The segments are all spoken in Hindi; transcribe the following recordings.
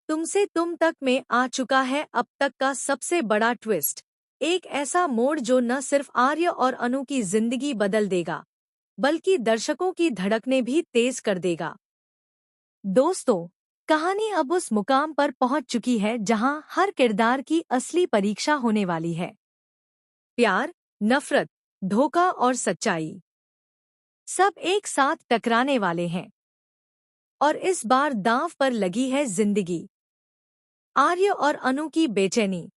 तुमसे तुम तक में आ चुका है अब तक का सबसे बड़ा ट्विस्ट। एक ऐसा मोड़ जो न सिर्फ आर्य और अनु की जिंदगी बदल देगा, बल्कि दर्शकों की धड़कनें भी तेज कर देगा। दोस्तों, कहानी अब उस मुकाम पर पहुंच चुकी है जहां हर किरदार की असली परीक्षा होने वाली है। प्यार, नफरत, धोखा और सच्चाई सब एक साथ टकराने वाले हैं। और इस बार दांव पर लगी है जिंदगी। आर्य और अनु की बेचैनी।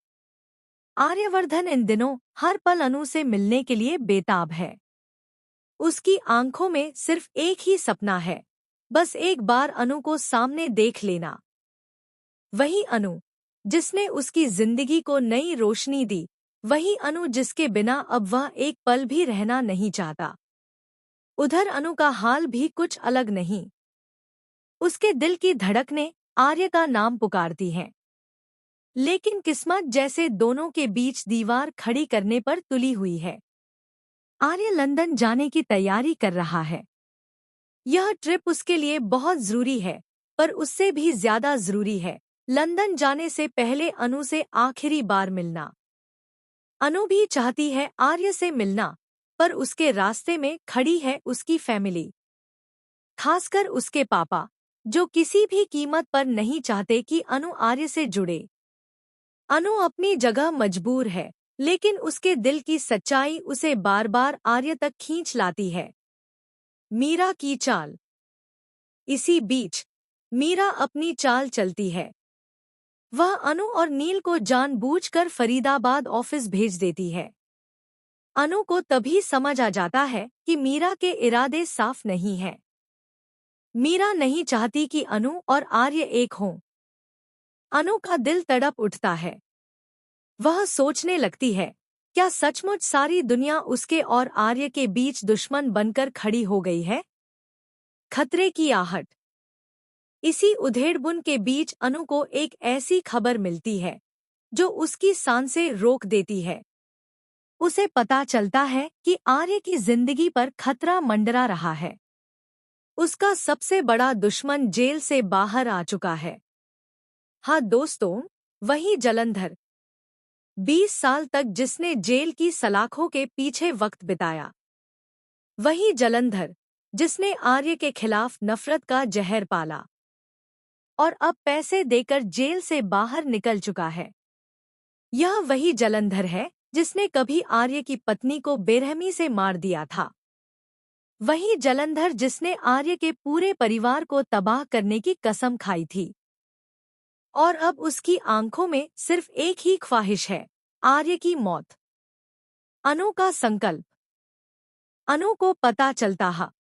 आर्यवर्धन इन दिनों हर पल अनु से मिलने के लिए बेताब है। उसकी आंखों में सिर्फ एक ही सपना है, बस एक बार अनु को सामने देख लेना। वही अनु जिसने उसकी जिंदगी को नई रोशनी दी, वही अनु जिसके बिना अब वह एक पल भी रहना नहीं चाहता। उधर अनु का हाल भी कुछ अलग नहीं। उसके दिल की धड़कनें आर्य का नाम पुकारती हैं, लेकिन किस्मत जैसे दोनों के बीच दीवार खड़ी करने पर तुली हुई है। आर्य लंदन जाने की तैयारी कर रहा है। यह ट्रिप उसके लिए बहुत जरूरी है, पर उससे भी ज्यादा जरूरी है लंदन जाने से पहले अनु से आखिरी बार मिलना। अनु भी चाहती है आर्य से मिलना, पर उसके रास्ते में खड़ी है उसकी फैमिली, खासकर उसके पापा, जो किसी भी कीमत पर नहीं चाहते कि अनु आर्य से जुड़े। अनु अपनी जगह मजबूर है, लेकिन उसके दिल की सच्चाई उसे बार बार आर्य तक खींच लाती है। मीरा की चाल। इसी बीच मीरा अपनी चाल चलती है। वह अनु और नील को जानबूझकर फरीदाबाद ऑफिस भेज देती है। अनु को तभी समझ आ जाता है कि मीरा के इरादे साफ नहीं हैं। मीरा नहीं चाहती कि अनु और आर्य एक हों। अनु का दिल तड़प उठता है। वह सोचने लगती है, क्या सचमुच सारी दुनिया उसके और आर्य के बीच दुश्मन बनकर खड़ी हो गई है? खतरे की आहट। इसी उधेड़बुन के बीच अनु को एक ऐसी खबर मिलती है जो उसकी सांसें रोक देती है। उसे पता चलता है कि आर्य की जिंदगी पर खतरा मंडरा रहा है। उसका सबसे बड़ा दुश्मन जेल से बाहर आ चुका है। हाँ दोस्तों, वही जलंधर। 20 साल तक जिसने जेल की सलाखों के पीछे वक्त बिताया। वही जलंधर जिसने आर्य के खिलाफ नफरत का जहर पाला और अब पैसे देकर जेल से बाहर निकल चुका है। यह वही जलंधर है जिसने कभी आर्य की पत्नी को बेरहमी से मार दिया था। वही जलंधर जिसने आर्य के पूरे परिवार को तबाह करने की कसम खाई थी। और अब उसकी आंखों में सिर्फ एक ही ख्वाहिश है, आर्य की मौत। अनु का संकल्प। अनु को पता चलता है